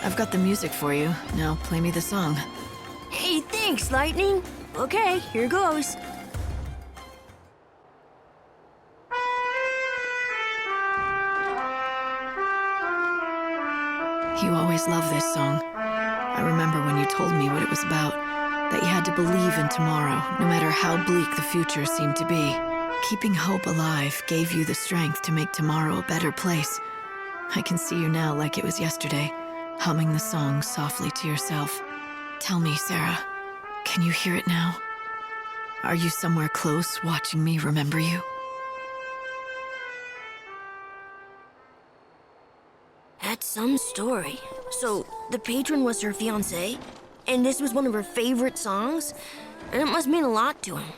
I've got the music for you. Now play me the song. Hey, thanks, Lightning. Okay, here goes. You always loved this song. I remember when you told me what it was about, that you had to believe in tomorrow, no matter how bleak the future seemed to be. Keeping hope alive gave you the strength to make tomorrow a better place. I can see you now like it was yesterday, humming the song softly to yourself. Tell me, Sarah, can you hear it now? Are you somewhere close watching me remember you? That's some story. So, the patron was her fiancé, and this was one of her favorite songs? And it must mean a lot to him.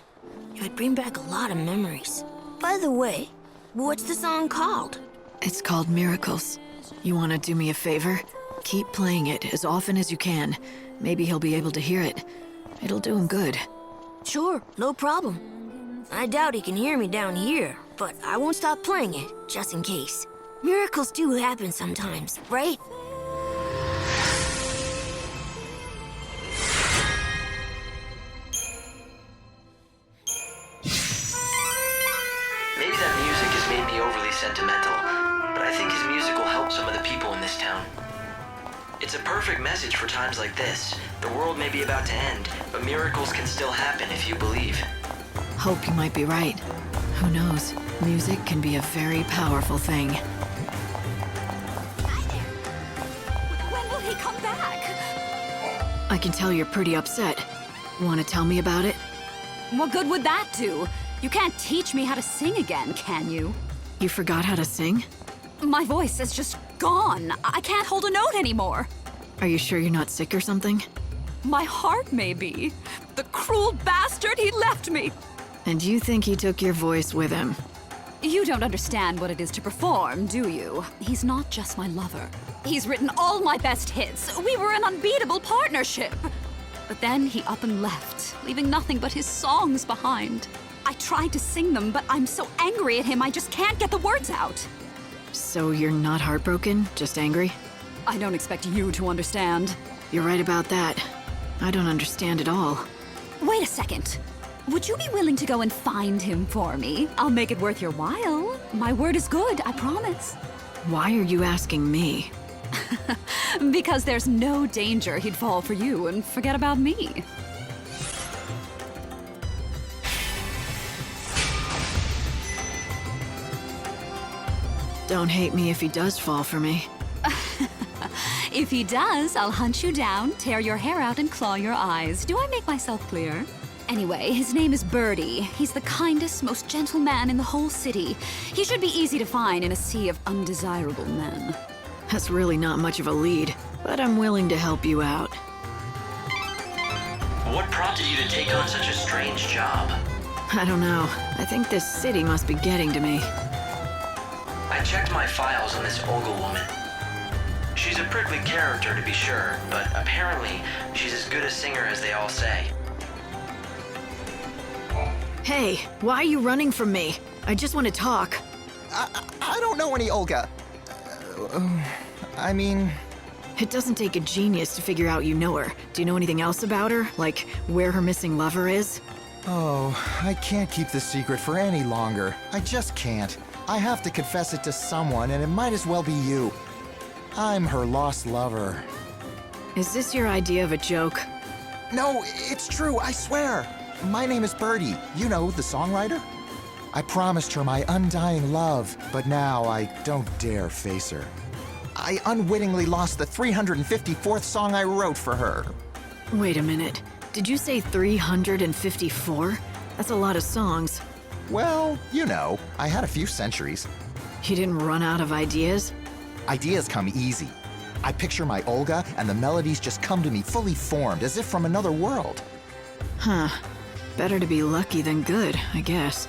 It would bring back a lot of memories. By the way, what's the song called? It's called Miracles. You want to do me a favor? Keep playing it as often as you can. Maybe he'll be able to hear it. It'll do him good. Sure, no problem. I doubt he can hear me down here, but I won't stop playing it, just in case. Miracles do happen sometimes, right? Maybe that music has made me overly sentimental, but I think his music will help some of the people in this town. It's a perfect message for times like this. The world may be about to end, but miracles can still happen if you believe. Hope you might be right. Who knows? Music can be a very powerful thing. Hi there. When will he come back? I can tell you're pretty upset. Want to tell me about it? What good would that do? You can't teach me how to sing again, can you? You forgot how to sing? My voice is just gone. I can't hold a note anymore. Are you sure you're not sick or something? My heart may be. The cruel bastard, he left me. And you think he took your voice with him? You don't understand what it is to perform, do you? He's not just my lover. He's written all my best hits. We were an unbeatable partnership. But then he up and left, leaving nothing but his songs behind. I tried to sing them, but I'm so angry at him I just can't get the words out. So you're not heartbroken, just angry? I don't expect you to understand. You're right about that. I don't understand at all. Wait a second. Would you be willing to go and find him for me? I'll make it worth your while. My word is good, I promise. Why are you asking me? Because there's no danger he'd fall for you and forget about me. Don't hate me if he does fall for me. If he does, I'll hunt you down, tear your hair out, and claw your eyes. Do I make myself clear? Anyway, his name is Birdie. He's the kindest, most gentle man in the whole city. He should be easy to find in a sea of undesirable men. That's really not much of a lead, but I'm willing to help you out. What prompted you to take on such a strange job? I don't know. I think this city must be getting to me. I checked my files on this Olga woman. She's a prickly character to be sure, but apparently she's as good a singer as they all say. Hey, why are you running from me? I just want to talk. I don't know any Olga. I mean... It doesn't take a genius to figure out you know her. Do you know anything else about her? Like, where her missing lover is? Oh, I can't keep this secret for any longer. I just can't. I have to confess it to someone, and it might as well be you. I'm her lost lover. Is this your idea of a joke? No, it's true, I swear. My name is Birdie. You know, the songwriter. I promised her my undying love, but now I don't dare face her. I unwittingly lost the 354th song I wrote for her. Wait a minute. Did you say 354? That's a lot of songs. Well, you know, I had a few centuries. You didn't run out of ideas? Ideas come easy. I picture my Olga, and the melodies just come to me fully formed, as if from another world. Huh. Better to be lucky than good, I guess.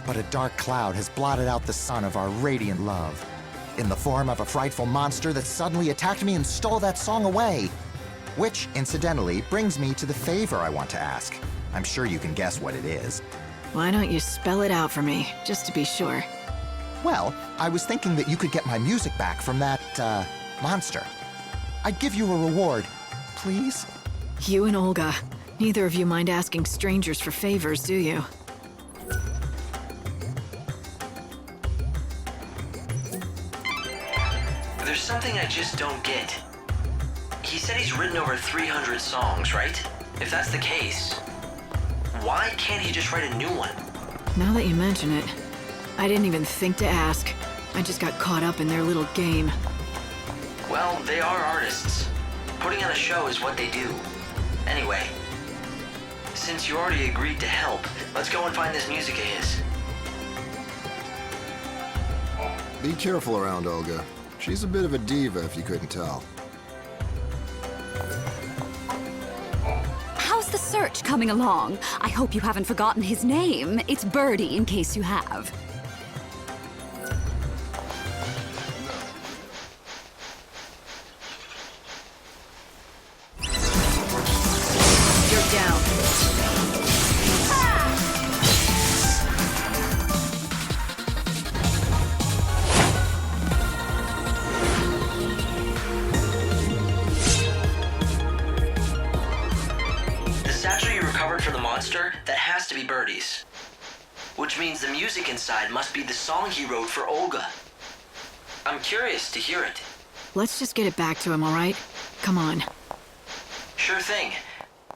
But a dark cloud has blotted out the sun of our radiant love, in the form of a frightful monster that suddenly attacked me and stole that song away. Which, incidentally, brings me to the favor I want to ask. I'm sure you can guess what it is. Why don't you spell it out for me, just to be sure? Well, I was thinking that you could get my music back from that, monster. I'd give you a reward. Please? You and Olga, neither of you mind asking strangers for favors, do you? There's something I just don't get. He said he's written over 300 songs, right? If that's the case, why can't he just write a new one? Now that you mention it, I didn't even think to ask. I just got caught up in their little game. Well, they are artists. Putting on a show is what they do. Anyway, since you already agreed to help, let's go and find this music of his. Be careful around Olga. She's a bit of a diva, if you couldn't tell. How's the search coming along? I hope you haven't forgotten his name. It's Birdie, in case you have. You're down. The satchel you recovered for the monster, that has to be Birdie's. Which means the music inside must be the song he wrote for Olga. I'm curious to hear it. Let's just get it back to him, all right? Come on. Sure thing.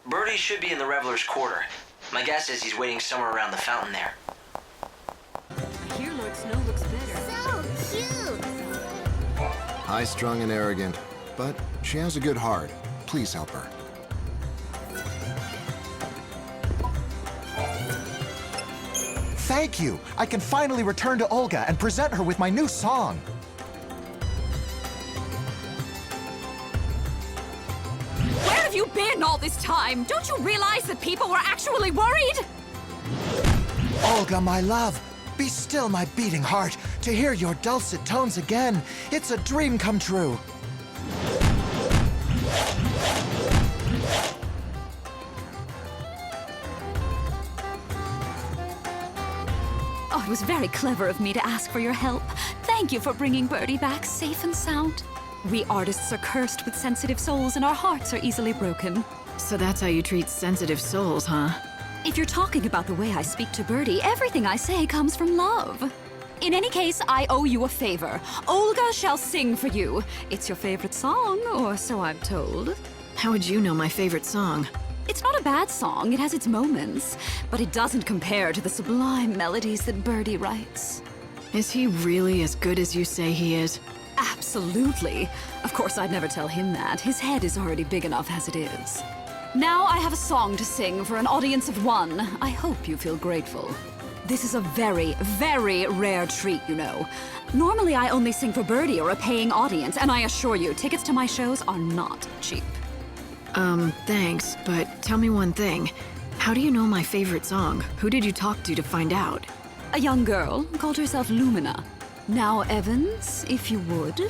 Birdie should be in the Reveler's Quarter. My guess is he's waiting somewhere around the fountain there. Here Lord Snow looks better. So cute! High-strung and arrogant, but she has a good heart. Please help her. Thank you! I can finally return to Olga and present her with my new song. Where have you been all this time? Don't you realize that people were actually worried? Olga, my love, be still my beating heart. To hear your dulcet tones again, it's a dream come true. Oh, it was very clever of me to ask for your help. Thank you for bringing Birdie back safe and sound. We artists are cursed with sensitive souls and our hearts are easily broken. So that's how you treat sensitive souls, huh? If you're talking about the way I speak to Birdie, everything I say comes from love. In any case, I owe you a favor. Olga shall sing for you. It's your favorite song, or so I'm told. How would you know my favorite song? It's not a bad song, it has its moments, but it doesn't compare to the sublime melodies that Birdie writes. Is he really as good as you say he is? Absolutely. Of course, I'd never tell him that. His head is already big enough as it is. Now I have a song to sing for an audience of one. I hope you feel grateful. This is a very, very rare treat, you know. Normally, I only sing for Birdie or a paying audience, and I assure you, tickets to my shows are not cheap. Thanks, but tell me one thing. How do you know my favorite song? Who did you talk to find out? A young girl called herself Lumina. Now, Evans, if you would.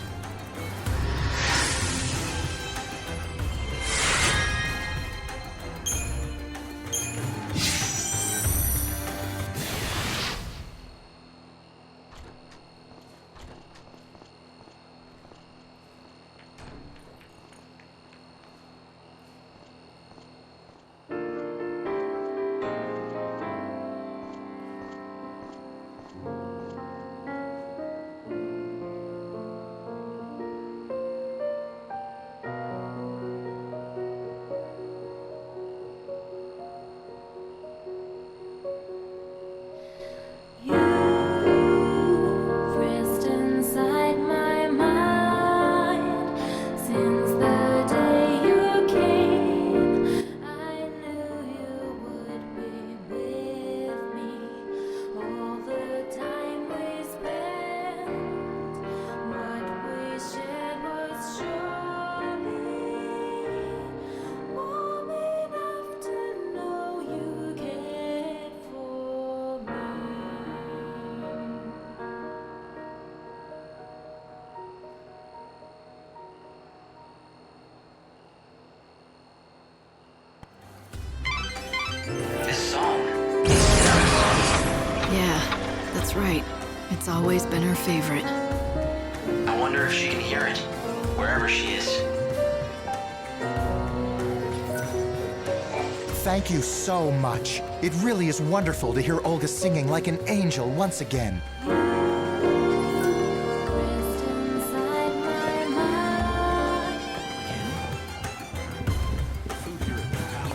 That's right. It's always been her favorite. I wonder if she can hear it, wherever she is. thank you so much. It really is wonderful to hear Olga singing like an angel once again. You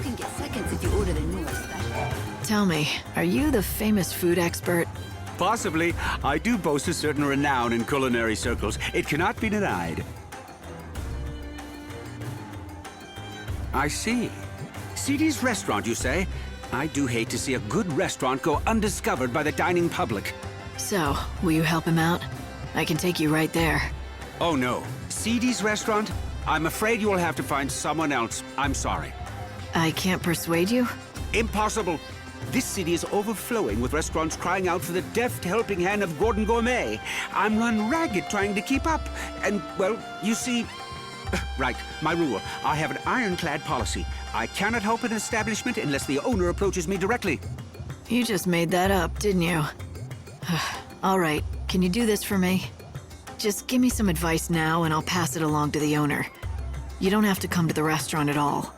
can get seconds if you order the newest special. Tell me, are you the famous food expert? Possibly. I do boast a certain renown in culinary circles. It cannot be denied. I see. CD's restaurant, you say? I do hate to see a good restaurant go undiscovered by the dining public. So, will you help him out? I can take you right there. Oh no. CD's restaurant? I'm afraid you will have to find someone else. I'm sorry. I can't persuade you? Impossible. This city is overflowing with restaurants crying out for the deft helping hand of Gordon Gourmet. I'm run ragged trying to keep up. And, well, you see... Right, my rule. I have an ironclad policy. I cannot help an establishment unless the owner approaches me directly. You just made that up, didn't you? All right, can you do this for me? Just give me some advice now and I'll pass it along to the owner. You don't have to come to the restaurant at all.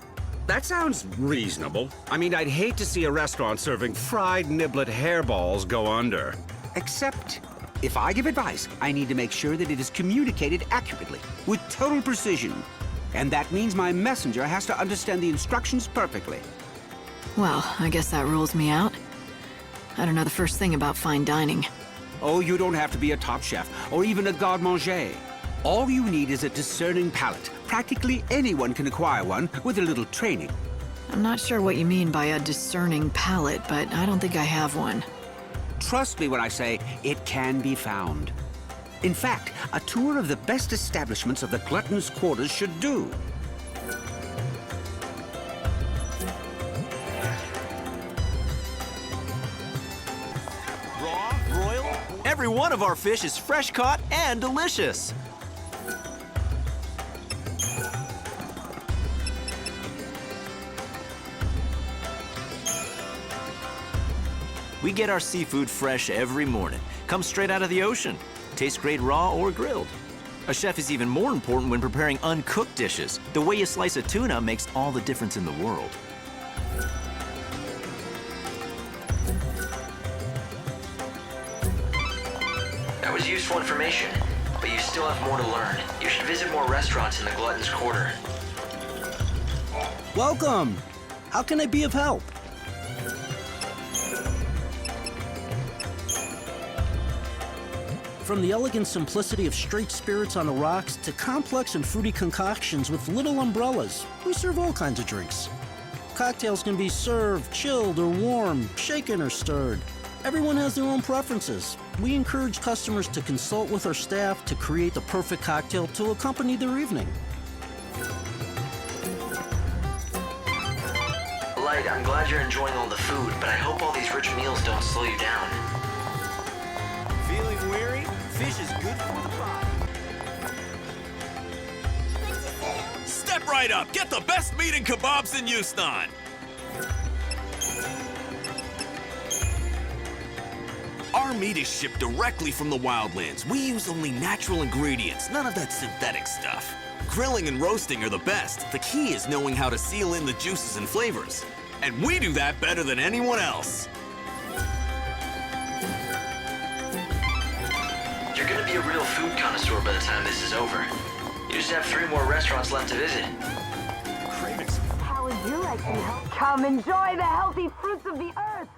That sounds reasonable. I mean, I'd hate to see a restaurant serving fried niblet hairballs go under. Except, if I give advice, I need to make sure that it is communicated accurately, with total precision. And that means my messenger has to understand the instructions perfectly. Well, I guess that rules me out. I don't know the first thing about fine dining. Oh, you don't have to be a top chef, or even a garde-manger. All you need is a discerning palate. Practically anyone can acquire one with a little training. I'm not sure what you mean by a discerning palate, but I don't think I have one. Trust me when I say it can be found. In fact, a tour of the best establishments of the Glutton's Quarters should do. Raw, broiled, every one of our fish is fresh caught and delicious. We get our seafood fresh every morning. Comes straight out of the ocean. Tastes great raw or grilled. A chef is even more important when preparing uncooked dishes. The way you slice a tuna makes all the difference in the world. That was useful information, but you still have more to learn. You should visit more restaurants in the Glutton's Quarter. Welcome! How can I be of help? From the elegant simplicity of straight spirits on the rocks to complex and fruity concoctions with little umbrellas, we serve all kinds of drinks. Cocktails can be served, chilled or warm, shaken or stirred. Everyone has their own preferences. We encourage customers to consult with our staff to create the perfect cocktail to accompany their evening. Light, I'm glad you're enjoying all the food, but I hope all these rich meals don't slow you down. Feeling weary? Fish is good for the body. Step right up. Get the best meat and kebabs in Houston. Our meat is shipped directly from the wildlands. We use only natural ingredients, none of that synthetic stuff. Grilling and roasting are the best. The key is knowing how to seal in the juices and flavors. And we do that better than anyone else. You're gonna be a real food connoisseur by the time this is over. You just have 3 more restaurants left to visit. How would you like some help? Come enjoy the healthy fruits of the earth!